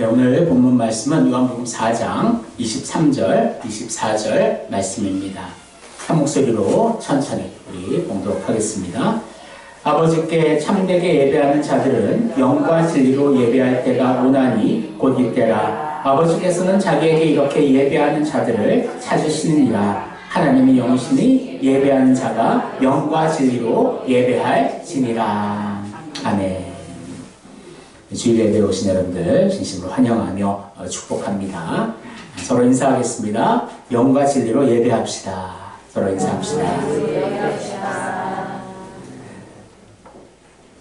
네, 오늘 본문 말씀은 요한복음 4장 23절, 24절 말씀입니다. 한 목소리로 천천히 우리 봉독 하겠습니다. 아버지께 참되게 예배하는 자들은 영과 진리로 예배할 때가 오나니 곧 이때라. 아버지께서는 자기에게 이렇게 예배하는 자들을 찾으시느니라. 하나님의 영이시니 예배하는 자가 영과 진리로 예배할지니라. 아멘. 주일 예배에 오신 여러분들 진심으로 환영하며 축복합니다. 서로 인사하겠습니다. 영과 진리로 예배합시다. 서로 인사합시다.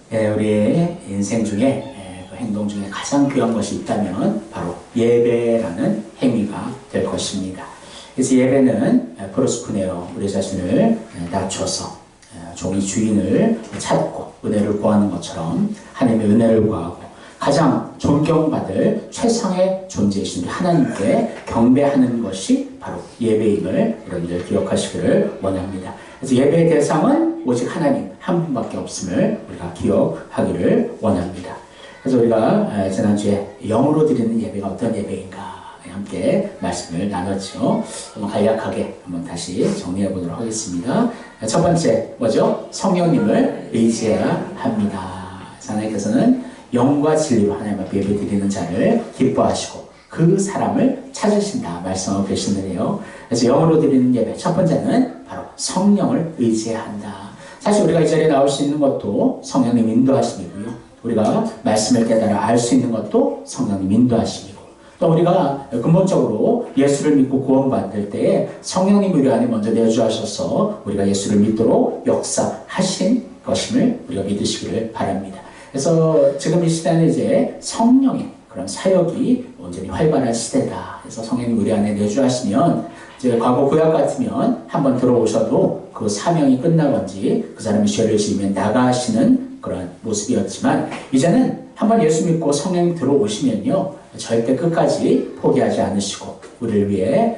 우리의 인생 중에 그 행동 중에 가장 귀한 것이 있다면 바로 예배라는 행위가 될 것입니다. 그래서 예배는 프로스쿠네어 우리 자신을 낮춰서 종이 주인을 찾고 은혜를 구하는 것처럼 하나님의 은혜를 구하고 가장 존경받을 최상의 존재이신 하나님께 경배하는 것이 바로 예배임을 여러분들 기억하시기를 원합니다. 그래서 예배의 대상은 오직 하나님 한 분밖에 없음을 우리가 기억하기를 원합니다. 그래서 우리가 지난주에 영으로 드리는 예배가 어떤 예배인가 함께 말씀을 나눴죠. 한번 간략하게 한번 다시 정리해 보도록 하겠습니다. 첫 번째 뭐죠? 성령님을 의지해야 합니다. 하나님께서는 영과 진리로 하나님 앞에 예배 드리는 자를 기뻐하시고 그 사람을 찾으신다 말씀하고 계시는데요. 그래서 영으로 드리는 예배 첫 번째는 바로 성령을 의지해야 한다. 사실 우리가 이 자리에 나올 수 있는 것도 성령님 인도하심이고요. 우리가 말씀을 깨달아 알 수 있는 것도 성령님 인도하심이고 또 우리가 근본적으로 예수를 믿고 구원받을 때에 성령님 우리 안에 먼저 내주하셔서 우리가 예수를 믿도록 역사하신 것임을 우리가 믿으시기를 바랍니다. 그래서 지금 이 시대는 이제 성령의 그런 사역이 온전히 활발한 시대다. 그래서 성령님 우리 안에 내주하시면 이제 과거 구약 같으면 한번 들어오셔도 그 사명이 끝나건지 그 사람이 죄를 지으면 나가시는 그런 모습이었지만 이제는 한번 예수 믿고 성령님 들어오시면요 절대 끝까지 포기하지 않으시고 우리를 위해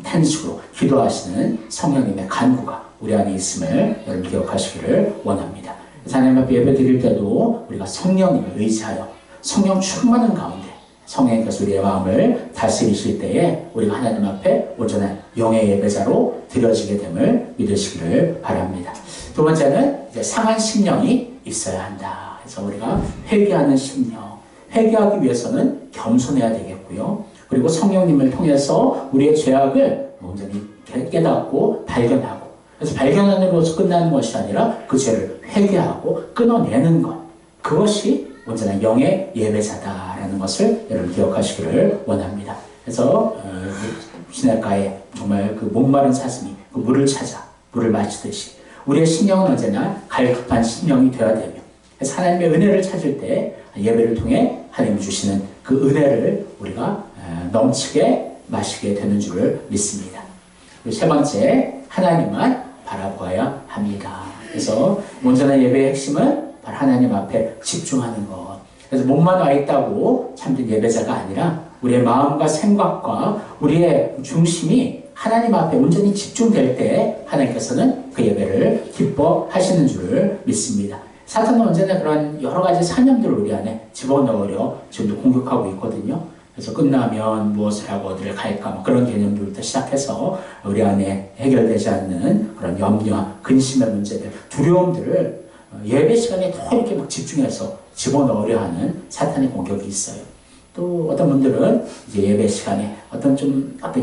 탄식으로 기도하시는 성령님의 간구가 우리 안에 있음을 여러분 기억하시기를 원합니다. 하나님 앞에 예배 드릴 때도 우리가 성령님을 의지하여 성령 충만한 가운데 성령님께서 우리의 마음을 다스리실 때에 우리가 하나님 앞에 온전한 영의 예배자로 드려지게 됨을 믿으시기를 바랍니다. 두 번째는 이제 상한 심령이 있어야 한다. 그래서 우리가 회개하는 심령, 회개하기 위해서는 겸손해야 되겠고요. 그리고 성령님을 통해서 우리의 죄악을 온전히 깨닫고 발견하고 그래서 발견함으로써 끝나는 것이 아니라 그 죄를 회개하고 끊어내는 것 그것이 온전한 영의 예배자다라는 것을 여러분 기억하시기를 원합니다. 그래서 시냇가에 정말 그 목마른 사슴이 그 물을 찾아 물을 마시듯이 우리의 심령은 언제나 갈급한 심령이 되어야 되며 그래서 하나님의 은혜를 찾을 때 예배를 통해 하나님이 주시는 그 은혜를 우리가 넘치게 마시게 되는 줄을 믿습니다. 그리고 세 번째 하나님만 바라보아야 합니다. 그래서 온전한 예배의 핵심은 바로 하나님 앞에 집중하는 것. 그래서 몸만 와 있다고 참된 예배자가 아니라 우리의 마음과 생각과 우리의 중심이 하나님 앞에 온전히 집중될 때 하나님께서는 그 예배를 기뻐하시는 줄을 믿습니다. 사탄은 언제나 그런 여러 가지 사념들을 우리 안에 집어넣으려 지금도 공격하고 있거든요. 그래서 끝나면 무엇을 하고 어디를 갈까 뭐 그런 개념들부터 시작해서 우리 안에 해결되지 않는 그런 염려, 근심의 문제들, 두려움들을 예배 시간에 더 이렇게 막 집중해서 집어넣으려 하는 사탄의 공격이 있어요. 또 어떤 분들은 이제 예배 시간에 어떤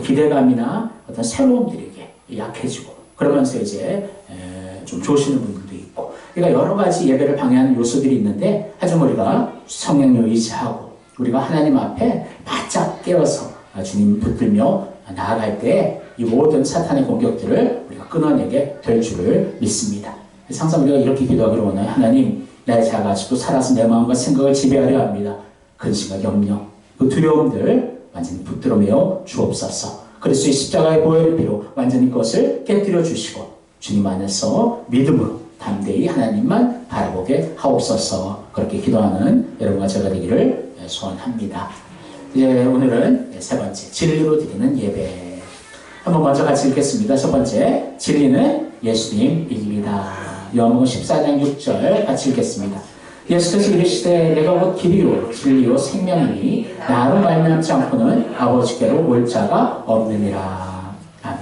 기대감이나 어떤 새로움들이 약해지고 그러면서 이제 좀 조시는 분들도 있고 그러니까 여러 가지 예배를 방해하는 요소들이 있는데 하지만 우리가 성령을 의지하고 우리가 하나님 앞에 바짝 깨어서 주님 붙들며 나아갈 때 이 모든 사탄의 공격들을 우리가 끊어내게 될 줄을 믿습니다. 그래서 항상 우리가 이렇게 기도하기를 원해요. 하나님, 나의 자아가 아직도 살아서 내 마음과 생각을 지배하려 합니다. 근심과 염려, 그 두려움들 완전히 붙들어매어 주옵소서. 그리스도의 십자가의 보혈의 피로 완전히 그것을 깨뜨려 주시고 주님 안에서 믿음으로 담대히 하나님만 바라보게 하옵소서. 그렇게 기도하는 여러분과 제가 되기를 소원합니다. 이제 오늘은 세 번째 진리로 드리는 예배 한번 먼저 같이 읽겠습니다. 첫 번째 진리는 예수님입니다. 요한복음 14장 6절 같이 읽겠습니다. 예수께서 이르시되 내가 곧 길이요 진리요 생명이니 나로 말미암지 않고는 아버지께로 올 자가 없느니라. 아멘.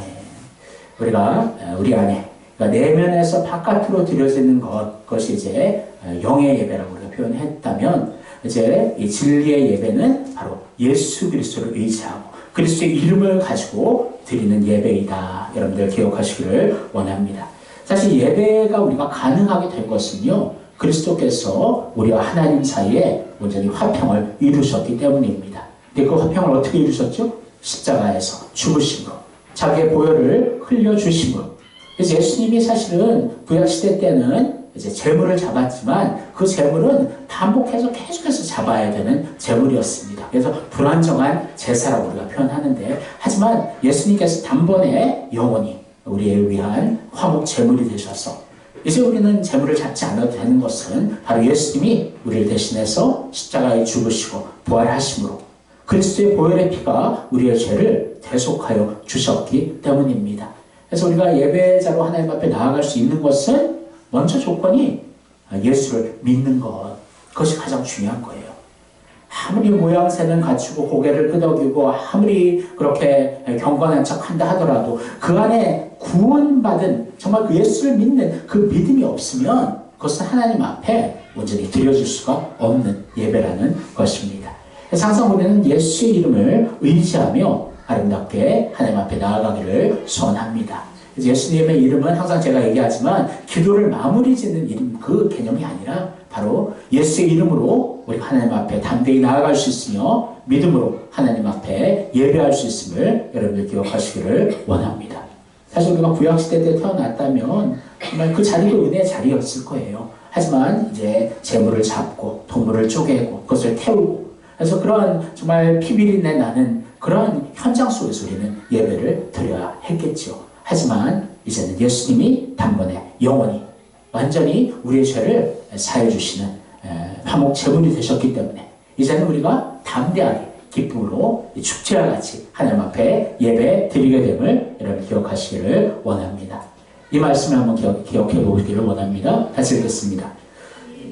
우리가 우리 안에 그러니까 내면에서 바깥으로 드려지는 것이 이제 영의 예배라고 우리가 표현했다면 이제 이 진리의 예배는 바로 예수 그리스도를 의지하고 그리스도의 이름을 가지고 드리는 예배이다. 여러분들 기억하시기를 원합니다. 사실 예배가 우리가 가능하게 된 것은요, 그리스도께서 우리와 하나님 사이에 온전히 화평을 이루셨기 때문입니다. 근데 그 화평을 어떻게 이루셨죠? 십자가에서 죽으심으로, 자기의 보혈을 흘려주심으로. 그래서 예수님이 사실은 구약시대 때는 이제 재물을 잡았지만 그 재물은 반복해서 계속해서 잡아야 되는 재물이었습니다. 그래서 불안정한 제사라고 우리가 표현하는데, 하지만 예수님께서 단번에 영원히 우리를 위한 화목 재물이 되셔서 이제 우리는 재물을 잡지 않아도 되는 것은 바로 예수님이 우리를 대신해서 십자가에 죽으시고 부활하심으로 그리스도의 보혈의 피가 우리의 죄를 대속하여 주셨기 때문입니다. 그래서 우리가 예배자로 하나님 앞에 나아갈 수 있는 것은 먼저 조건이 예수를 믿는 것, 그것이 가장 중요한 거예요. 아무리 모양새는 갖추고 고개를 끄덕이고 아무리 그렇게 경건한 척한다 하더라도 그 안에 구원받은 정말 그 예수를 믿는 그 믿음이 없으면 그것은 하나님 앞에 온전히 드려질 수가 없는 예배라는 것입니다. 그래서 항상 우리는 예수의 이름을 의지하며 아름답게 하나님 앞에 나아가기를 소원합니다. 예수님의 이름은 항상 제가 얘기하지만 기도를 마무리 짓는 이름, 그 개념이 아니라 바로 예수의 이름으로 우리가 하나님 앞에 담대히 나아갈 수 있으며 믿음으로 하나님 앞에 예배할 수 있음을 여러분들 기억하시기를 원합니다. 사실 우리가 구약시대 때 태어났다면 정말 그 자리도 은혜의 자리였을 거예요. 하지만 이제 재물을 잡고 동물을 쪼개고 그것을 태우고 그래서 그런 정말 피비린내 나는 그런 현장 속에서 우리는 예배를 드려야 했겠죠. 하지만 이제는 예수님이 단번에 영원히 완전히 우리의 죄를 사해 주시는 화목 제물이 되셨기 때문에 이제는 우리가 담대하게 기쁨으로 축제와 같이 하나님 앞에 예배 드리게 됨을 여러분 기억하시기를 원합니다. 이 말씀을 한번 기억해 보기를 원합니다. 다시 읽겠습니다.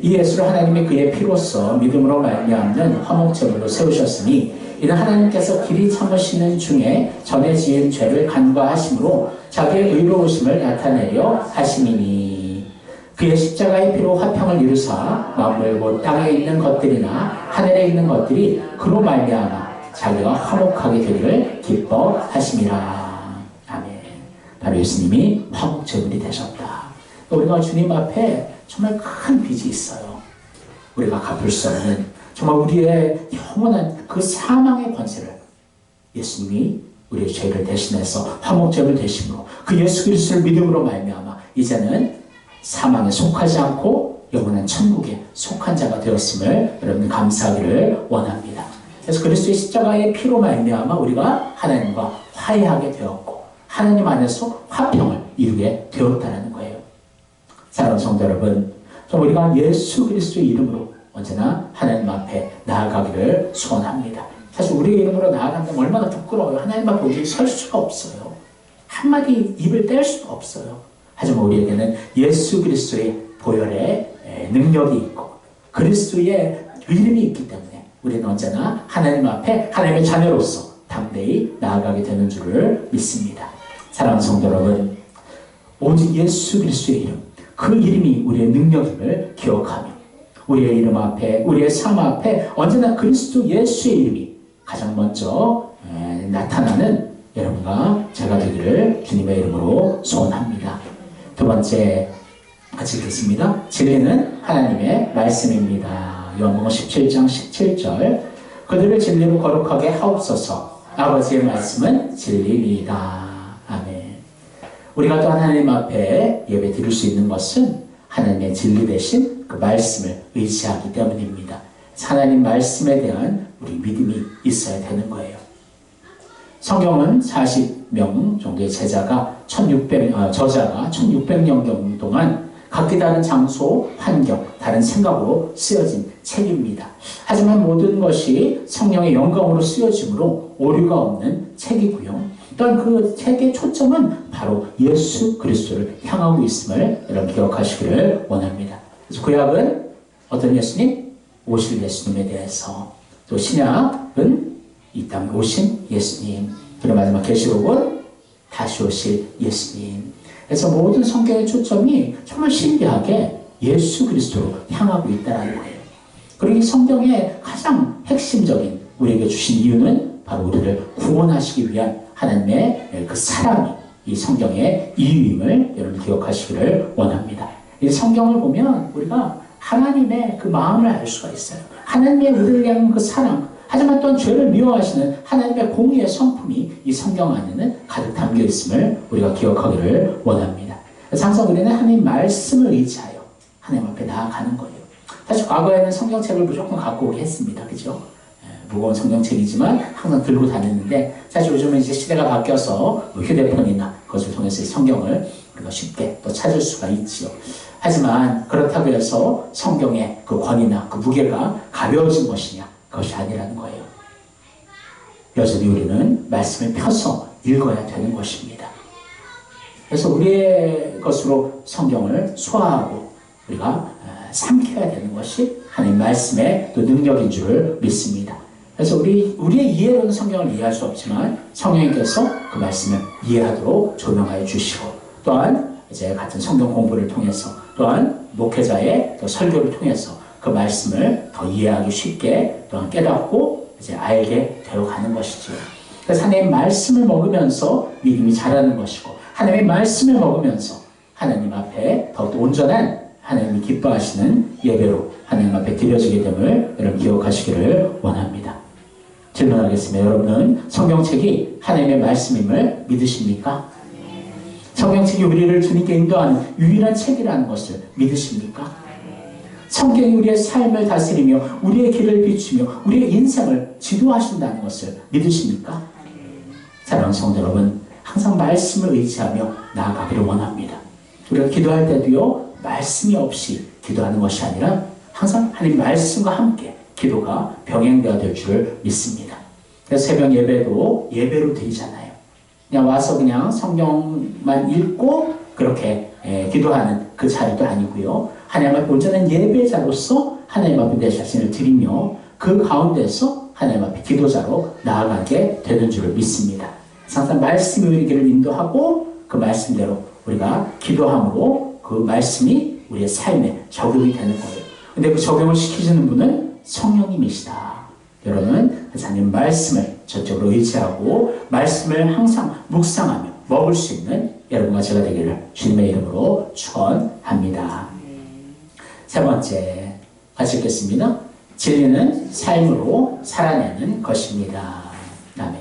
이 예수를 하나님이 그의 피로써 믿음으로 말미암는 화목 제물로 세우셨으니 이는 하나님께서 길이 참으시는 중에 전에 지은 죄를 간과하심으로 자기의 의로우심을 나타내려 하심이니 그의 십자가의 피로 화평을 이루사 만물 곧 땅에 있는 것들이나 하늘에 있는 것들이 그로 말미암아 자기가 화목하게 되기를 기뻐하심이라. 아멘. 바로 예수님이 화목 제물이 되셨다. 우리가 주님 앞에 정말 큰 빚이 있어요. 우리가 갚을 수 없는 정말 우리의 영원한 그 사망의 권세를 예수님이 우리의 죄를 대신해서 화목제물 되심으로 그 예수 그리스도를 믿음으로 말미암아 이제는 사망에 속하지 않고 영원한 천국에 속한 자가 되었음을 여러분 감사하기를 원합니다. 그래서 그리스도의 십자가의 피로 말미암아 우리가 하나님과 화해하게 되었고 하나님 안에서 화평을 이루게 되었다는 거예요. 사랑하는 성도 여러분, 우리가 예수 그리스도의 이름으로 언제나 하나님 앞에 나아가기를 소원합니다. 사실 우리의 이름으로 나아간다면 얼마나 부끄러워요. 하나님 앞에 우리 설 수가 없어요. 한마디 입을 뗄 수가 없어요. 하지만 우리에게는 예수 그리스도의 보혈의 능력이 있고 그리스도의 이름이 있기 때문에 우리는 언제나 하나님 앞에 하나님의 자녀로서 담대히 나아가게 되는 줄을 믿습니다. 사랑하는 성도 여러분, 오직 예수 그리스도의 이름, 그 이름이 우리의 능력임을 기억하며 우리의 이름 앞에, 우리의 삶 앞에 언제나 그리스도 예수의 이름이 가장 먼저 나타나는 여러분과 제가 되기를 주님의 이름으로 소원합니다. 두 번째 같이 읽겠습니다. 진리는 하나님의 말씀입니다. 요한복음 17장 17절 그들을 진리로 거룩하게 하옵소서. 아버지의 말씀은 진리입니다. 아멘. 우리가 또 하나님 앞에 예배 드릴 수 있는 것은 하나님의 진리 대신 그 말씀을 의지하기 때문입니다. 하나님 말씀에 대한 우리 믿음이 있어야 되는 거예요. 성경은 40명 정도의 저자가 1600년 동안 각기 다른 장소, 환경, 다른 생각으로 쓰여진 책입니다. 하지만 모든 것이 성령의 영감으로 쓰여지므로 오류가 없는 책이고요. 또한 그 책의 초점은 바로 예수 그리스도를 향하고 있음을 여러분 기억하시기를 원합니다. 그래서 구약은 어떤 예수님? 오실 예수님에 대해서. 또 신약은 이 땅에 오신 예수님. 그리고 마지막 계시록은 다시 오실 예수님. 그래서 모든 성경의 초점이 정말 신비하게 예수 그리스도로 향하고 있다는 거예요. 그리고 이 성경의 가장 핵심적인 우리에게 주신 이유는 바로 우리를 구원하시기 위한 하나님의 그 사랑이 이 성경의 이유임을 여러분 기억하시기를 원합니다. 이 성경을 보면 우리가 하나님의 그 마음을 알 수가 있어요. 하나님의 우리를 향한 그 사랑, 하지만 또한 죄를 미워하시는 하나님의 공의의 성품이 이 성경 안에는 가득 담겨 있음을 우리가 기억하기를 원합니다. 그래서 항상 우리는 하나님 말씀을 의지하여 하나님 앞에 나아가는 거예요. 사실 과거에는 성경책을 무조건 갖고 오게 했습니다. 그죠? 무거운 성경책이지만 항상 들고 다녔는데, 사실 요즘은 이제 시대가 바뀌어서 휴대폰이나 그것을 통해서 성경을 우리가 쉽게 또 찾을 수가 있지요. 하지만 그렇다고 해서 성경의 그 권위나 그 무게가 가벼워진 것이냐? 그것이 아니라는 거예요. 여전히 우리는 말씀을 펴서 읽어야 되는 것입니다. 그래서 우리의 것으로 성경을 소화하고 우리가 삼켜야 되는 것이 하나님 말씀의 또 능력인 줄을 믿습니다. 그래서 우리의 이해로는 성경을 이해할 수 없지만 성령님께서 그 말씀을 이해하도록 조명하여 주시고, 또한 이제 같은 성경 공부를 통해서, 또한 목회자의 또 설교를 통해서 그 말씀을 더 이해하기 쉽게 또한 깨닫고 이제 알게 되어가는 것이죠. 그래서 하나님의 말씀을 먹으면서 믿음이 자라는 것이고, 하나님의 말씀을 먹으면서 하나님 앞에 더욱더 온전한 하나님이 기뻐하시는 예배로 하나님 앞에 드려지게 됨을 여러분 기억하시기를 원합니다. 질문하겠습니다. 여러분은 성경책이 하나님의 말씀임을 믿으십니까? 성경책이 우리를 주님께 인도하는 유일한 책이라는 것을 믿으십니까? 성경이 우리의 삶을 다스리며 우리의 길을 비추며 우리의 인생을 지도하신다는 것을 믿으십니까? 사랑하는 성도 여러분, 항상 말씀을 의지하며 나아가기를 원합니다. 우리가 기도할 때도요, 말씀이 없이 기도하는 것이 아니라 항상 하나님 말씀과 함께 기도가 병행되어야 될 줄 믿습니다. 그래서 새벽 예배도 예배로 드리잖아요. 그냥 와서 그냥 성경만 읽고 그렇게 기도하는 그 자리도 아니고요. 하나님 앞에 온전한 예배자로서 하나님 앞에 내 자신을 드리며 그 가운데서 하나님 앞에 기도자로 나아가게 되는 줄을 믿습니다. 항상 말씀이 우리에게를 인도하고 그 말씀대로 우리가 기도함으로 그 말씀이 우리의 삶에 적용이 되는 거예요. 근데 그 적용을 시키시는 분은 성령님이시다. 여러분, 하나님 말씀을 전적으로 의지하고 말씀을 항상 묵상하며 먹을 수 있는 여러분과 제가 되기를 주님의 이름으로 축원합니다. 세 번째, 같이 읽겠습니다. 진리는 삶으로 살아내는 것입니다. 아멘.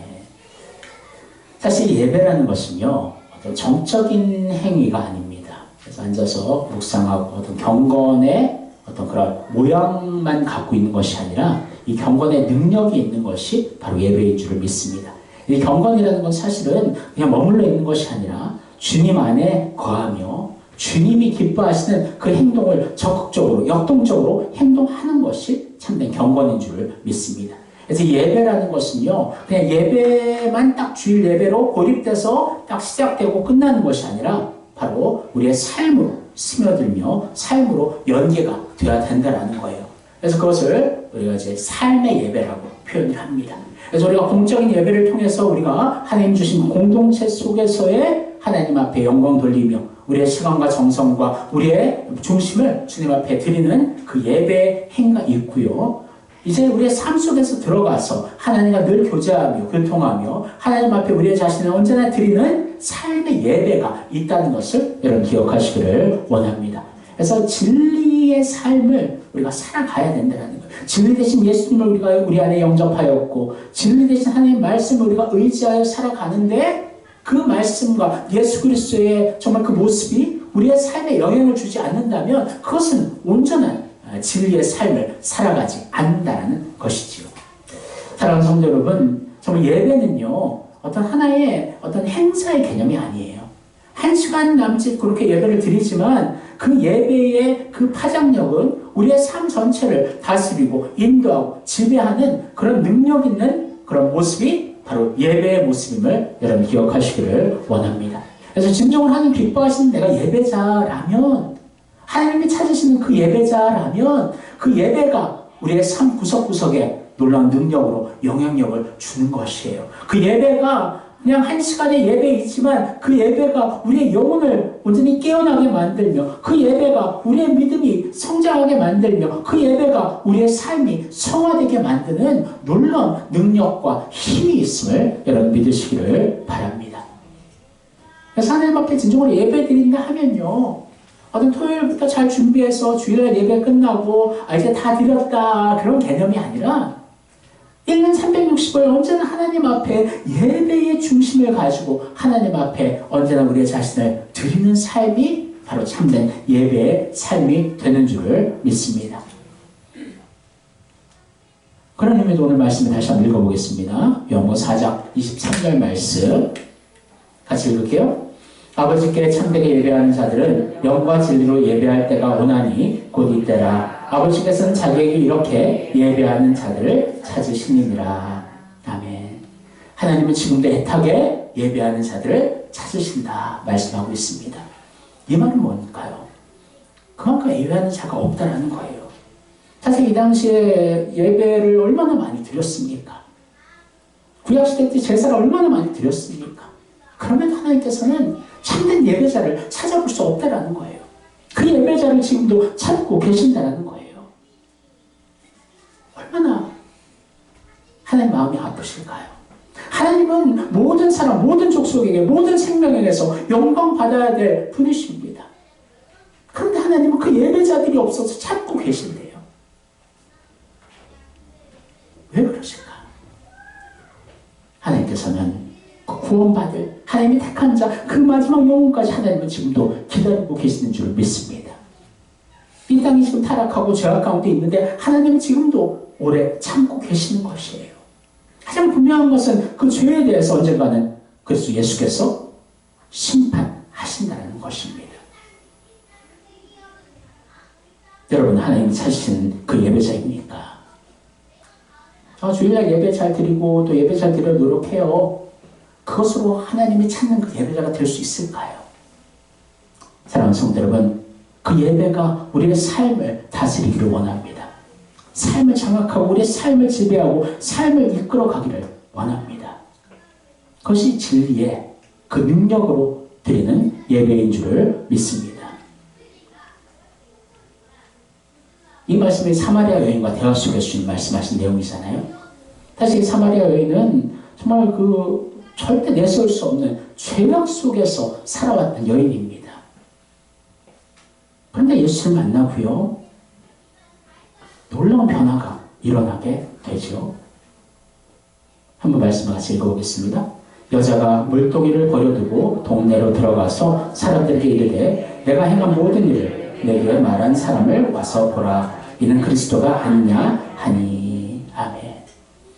사실 예배라는 것은요, 어떤 정적인 행위가 아닙니다. 그래서 앉아서 묵상하고 어떤 경건의 어떤 그런 모양만 갖고 있는 것이 아니라 이 경건의 능력이 있는 것이 바로 예배인 줄을 믿습니다. 이 경건이라는 건 사실은 그냥 머물러 있는 것이 아니라 주님 안에 거하며 주님이 기뻐하시는 그 행동을 적극적으로, 역동적으로 행동하는 것이 참된 경건인 줄을 믿습니다. 그래서 예배라는 것은요, 그냥 예배만 딱 주일 예배로 고립돼서 딱 시작되고 끝나는 것이 아니라 바로 우리의 삶으로 스며들며 삶으로 연계가 되어야 된다는 거예요. 그래서 그것을 우리가 이제 삶의 예배라고 표현을 합니다. 그래서 우리가 공적인 예배를 통해서 우리가 하나님 주신 공동체 속에서의 하나님 앞에 영광 돌리며 우리의 시간과 정성과 우리의 중심을 주님 앞에 드리는 그 예배 행위가 있고요. 이제 우리의 삶 속에서 들어가서 하나님과 늘 교제하며 교통하며 하나님 앞에 우리의 자신을 언제나 드리는 삶의 예배가 있다는 것을 여러분 기억하시기를 원합니다. 그래서 진리의 삶을 우리가 살아가야 된다는 거예요. 진리 대신 예수님을 우리가 우리 안에 영접하였고 진리 대신 하나님의 말씀을 우리가 의지하여 살아가는데 그 말씀과 예수 그리스도의 정말 그 모습이 우리의 삶에 영향을 주지 않는다면 그것은 온전한 진리의 삶을 살아가지 않는다는 것이지요. 사랑하는 성도 여러분, 정말 예배는요, 어떤 하나의 어떤 행사의 개념이 아니에요. 1시간 남짓 그렇게 예배를 드리지만 그 예배의 그 파장력은 우리의 삶 전체를 다스리고 인도하고 지배하는 그런 능력 있는 그런 모습이 바로 예배의 모습임을 여러분 기억하시기를 원합니다. 그래서 진정으로 하나님 기뻐하시는 내가 예배자라면, 하나님이 찾으시는 그 예배자라면 그 그 예배가 우리의 삶 구석구석에 놀라운 능력으로 영향력을 주는 것이에요. 그 예배가 그냥 한 시간의 예배이지만 그 예배가 우리의 영혼을 온전히 깨어나게 만들며 그 예배가 우리의 믿음이 성장하게 만들며 그 예배가 우리의 삶이 성화되게 만드는 놀라운 능력과 힘이 있음을 여러분 믿으시기를 바랍니다. 그래서 하나님 앞에 진정으로 예배 드린다 하면요, 어떤 토요일부터 잘 준비해서 주일날 예배 끝나고 이제 다 드렸다 그런 개념이 아니라 1년 360일 언제나 하나님 앞에 예배의 중심을 가지고 하나님 앞에 언제나 우리의 자신을 드리는 삶이 바로 참된 예배의 삶이 되는 줄을 믿습니다. 그런 의미로 오늘 말씀을 다시 한번 읽어보겠습니다. 요한복음 4장 23절 말씀 같이 읽을게요. 아버지께 참되게 예배하는 자들은 영과 진리로 예배할 때가 오나니 곧 이때라. 아버지께서는 자기에게 이렇게 예배하는 자들을 찾으시니라. 아멘. 하나님은 지금도 애타게 예배하는 자들을 찾으신다 말씀하고 있습니다. 이 말은 뭘까요? 그만큼 예배하는 자가 없다라는 거예요. 사실 이 당시에 예배를 얼마나 많이 드렸습니까? 구약시대 때 제사를 얼마나 많이 드렸습니까? 그러면 하나님께서는 참된 예배자를 찾아볼 수 없다라는 거예요. 그 예배자를 지금도 찾고 계신다라는 거예요. 얼마나 하나님 마음이 아프실까요? 하나님은 모든 사람, 모든 족속에게, 모든 생명에게서 영광 받아야 될 분이십니다. 그런데 하나님은 그 예배자들이 없어서 찾고 계신대요. 왜 그러실까? 하나님께서는 그 구원받을 하나님이 택한 자, 그 마지막 영혼까지 하나님은 지금도 기다리고 계시는 줄 믿습니다. 이 땅이 지금 타락하고 죄악 가운데 있는데 하나님은 지금도 오래 참고 계시는 것이에요. 가장 분명한 것은 그 죄에 대해서 언젠가는 그리스도 예수께서 심판하신다는 것입니다. 여러분, 하나님이 찾으시는 그 예배자입니까? 주일날 예배 잘 드리고 또 예배 잘 드려 노력해요. 그것으로 하나님이 찾는 그 예배자가 될 수 있을까요? 사랑하는 성도 여러분, 그 예배가 우리의 삶을 다스리기를 원합니다. 삶을 장악하고 우리의 삶을 지배하고 삶을 이끌어 가기를 원합니다. 그것이 진리의 그 능력으로 드리는 예배인 줄을 믿습니다. 이 말씀이 사마리아 여인과 대화 속에서 주님 말씀하신 내용이잖아요. 사실 이 사마리아 여인은 정말 절대 내세울 수 없는 죄악 속에서 살아왔던 여인입니다. 그런데 예수를 만나고요, 놀라운 변화가 일어나게 되죠. 한번 말씀을 같이 읽어보겠습니다. 여자가 물동이를 버려두고 동네로 들어가서 사람들에게 이르되 내가 행한 모든 일을 내게 말한 사람을 와서 보라. 이는 그리스도가 아니냐 하니. 아멘.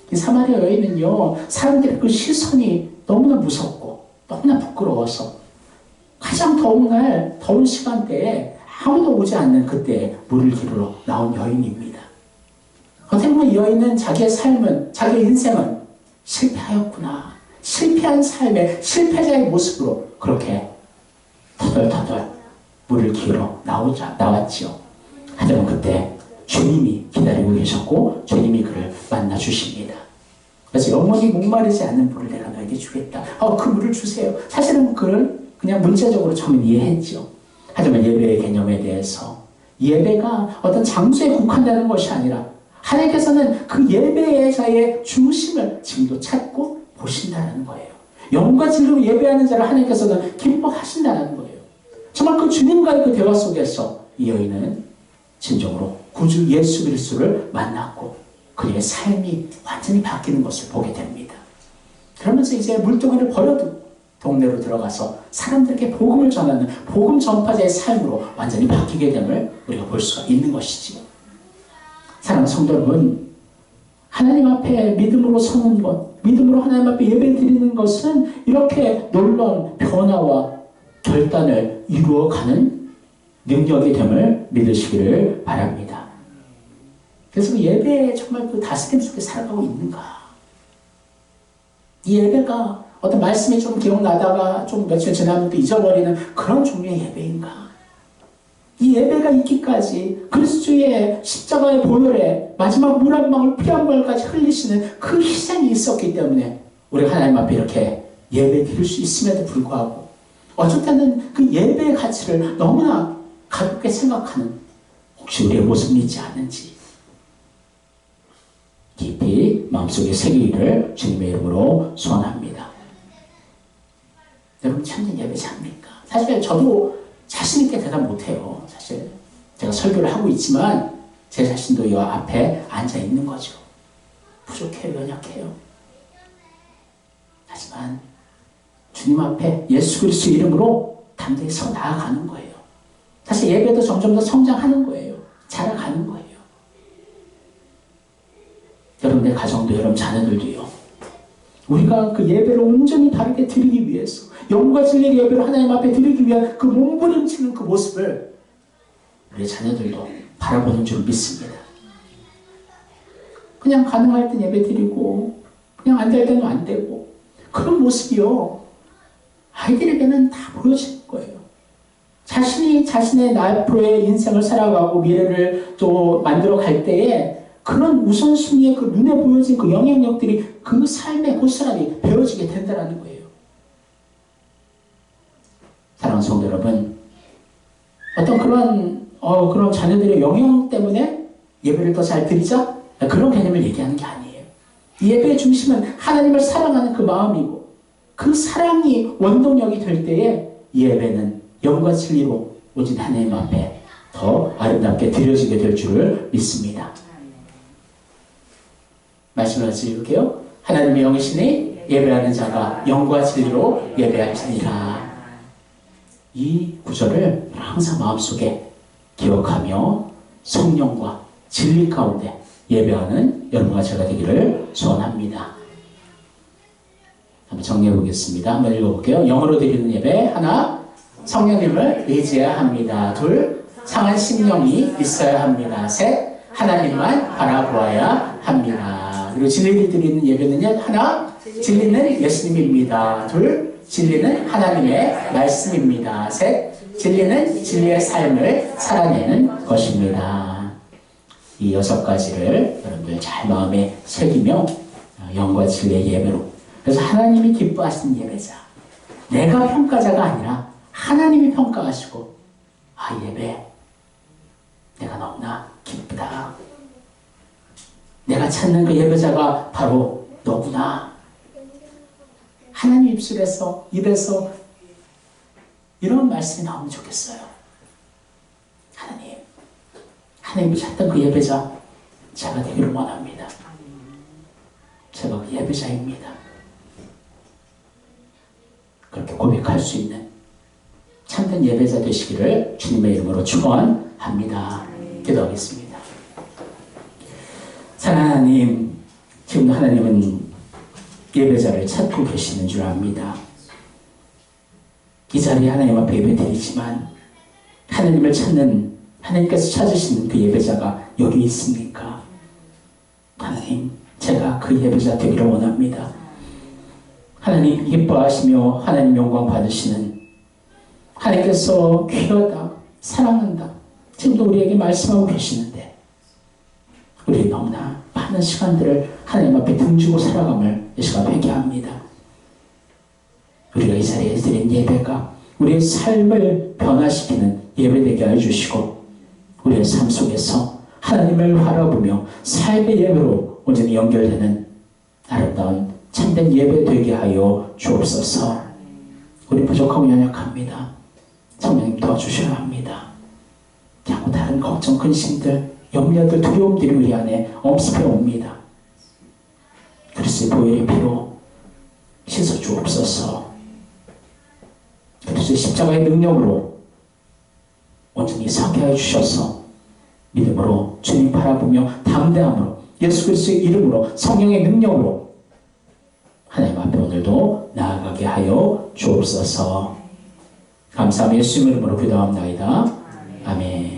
이 사마리아 여인은요, 사람들의 그 시선이 너무나 무섭고 너무나 부끄러워서 가장 더운 날, 더운 시간대에 아무도 오지 않는 그때에 물을 기르러 나온 여인입니다. 어떻게 보면 이 여인은 자기의 삶은, 자기의 인생은 실패하였구나. 실패한 삶의 실패자의 모습으로 그렇게 터덜터덜 물을 기르러 나왔지요. 하지만 그때 주님이 기다리고 계셨고 주님이 그를 만나 주십니다. 그래서 영원히 목마르지 않는 물을 내가 너에게 주겠다. 그 물을 주세요. 사실은 그걸 그냥 문자적으로 처음에 이해했죠. 하지만 예배의 개념에 대해서 예배가 어떤 장소에 국한되는 것이 아니라 하나님께서는 그 예배자의 중심을 지금도 찾고 보신다는 거예요. 영과 진리로 예배하는 자를 하나님께서는 기뻐하신다는 거예요. 정말 그 주님과의 그 대화 속에서 이 여인은 진정으로 구주 예수 그리스도를 만났고 그의 삶이 완전히 바뀌는 것을 보게 됩니다. 그러면서 이제 물동이를 버려두고 동네로 들어가서 사람들에게 복음을 전하는 복음 전파자의 삶으로 완전히 바뀌게 됨을 우리가 볼 수가 있는 것이지요. 사랑하는 성도 여러분, 하나님 앞에 믿음으로 서는 것, 믿음으로 하나님 앞에 예배 드리는 것은 이렇게 놀라운 변화와 결단을 이루어가는 능력이 됨을 믿으시기를 바랍니다. 그래서 그 예배에 정말 그 다스림 속에 살아가고 있는가? 이 예배가 어떤 말씀이 좀 기억나다가 좀 며칠 지나면 또 잊어버리는 그런 종류의 예배인가? 이 예배가 있기까지 그리스도의 십자가의 보혈에 마지막 물 한 방울 피 한 방울까지 흘리시는 그 희생이 있었기 때문에 우리가 하나님 앞에 이렇게 예배 드릴 수 있음에도 불구하고 어쩔 때는 그 예배의 가치를 너무나 가볍게 생각하는 혹시 우리의 모습이 있지 않는지 깊이 마음속에 새기기를 주님의 이름으로 소원합니다. 여러분 참된 예배 잘합니까? 사실 저도 자신 있게 대답 못해요. 사실 제가 설교를 하고 있지만 제 자신도 이 앞에 앉아 있는 거죠. 부족해요. 연약해요. 하지만 주님 앞에 예수 그리스도 이름으로 담대히 서 나아가는 거예요. 사실 예배도 점점 더 성장하는 거예요. 자라가는 거예요. 여러분의 가정도 여러분 자녀들도요. 우리가 그 예배를 온전히 다르게 드리기 위해서 영과 진리의 예배를 하나님 앞에 드리기 위한 그 몸부림치는 그 모습을 우리 자녀들도 바라보는 줄 믿습니다. 그냥 가능할 땐 예배 드리고 그냥 안 될 때는 안 되고 그런 모습이요. 아이들에게는 다 보여지는 거예요. 자신이 자신의 앞으로의 인생을 살아가고 미래를 또 만들어 갈 때에 그런 우선순위의 그 눈에 보여진 그 영향력들이 그 삶에 고스란히 배워지게 된다는 거예요. 사랑하는 성도 여러분, 어떤 그런 자녀들의 영향 때문에 예배를 더 잘 드리자? 그런 개념을 얘기하는 게 아니에요. 이 예배의 중심은 하나님을 사랑하는 그 마음이고 그 사랑이 원동력이 될 때에 이 예배는 영과 진리로 오직 하나님 앞에 더 아름답게 드려지게 될 줄을 믿습니다. 말씀을 같이 읽을게요. 하나님의 영이시니 예배하는 자가 영과 진리로 예배할지니라. 이 구절을 항상 마음속에 기억하며 성령과 진리 가운데 예배하는 여러분과 제가 되기를 소원합니다. 한번 정리해 보겠습니다. 한번 읽어볼게요. 영어로 드리는 예배 하나, 성령님을 의지해야 합니다. 둘, 상한 심령이 있어야 합니다. 셋, 하나님만 바라보아야 합니다. 그리고 진리를 드리는 예배는요. 하나, 진리는 예수님입니다. 둘, 진리는 하나님의 말씀입니다. 셋, 진리는 진리의 삶을 살아내는 것입니다. 이 6가지를 여러분들 잘 마음에 새기며 영과 진리의 예배로, 그래서 하나님이 기뻐하시는 예배자, 내가 평가자가 아니라 하나님이 평가하시고 예배 내가 너무나 기쁘다. 내가 찾는 그 예배자가 바로 너구나. 하나님 입에서 이런 말씀이 나오면 좋겠어요. 하나님이 찾던 그 예배자 제가 되기를 원합니다. 제가 그 예배자입니다. 그렇게 고백할 수 있는 참된 예배자 되시기를 주님의 이름으로 축원합니다. 기도하겠습니다. 사랑하는 하나님, 지금 하나님은 예배자를 찾고 계시는 줄 압니다. 이 자리에 하나님 앞에 예배드리지만 하나님을 찾는, 하나님께서 찾으시는 그 예배자가 여기 있습니까? 하나님, 제가 그 예배자 되기를 원합니다. 하나님 기뻐하시며 하나님 영광 받으시는, 하나님께서 귀하다, 사랑한다, 지금도 우리에게 말씀하고 계시는데 우리 너무나 많은 시간들을 하나님 앞에 등지고 살아감을 이 시간 회개합니다. 우리가 이 자리에 드린 예배가 우리의 삶을 변화시키는 예배되게 해주시고 우리의 삶 속에서 하나님을 바라보며 삶의 예배로 온전히 연결되는 아름다운 참된 예배 되게 하여 주옵소서. 우리 부족하고 연약합니다. 성령님 도와주셔야 합니다. 자꾸 다른 걱정, 근심들, 염려들, 두려움들이 우리 안에 엄습해 옵니다. 그리스도의 보혈의 피로 씻어 주옵소서. 그리스도의 십자가의 능력으로 온전히 서게 해주셔서 믿음으로 주님 바라보며 담대함으로 예수 그리스도의 이름으로 성령의 능력으로 하나님 앞에 오늘도 나아가게 하여 주옵소서. 감사하며 예수님 이름으로 기도합니다. 아멘.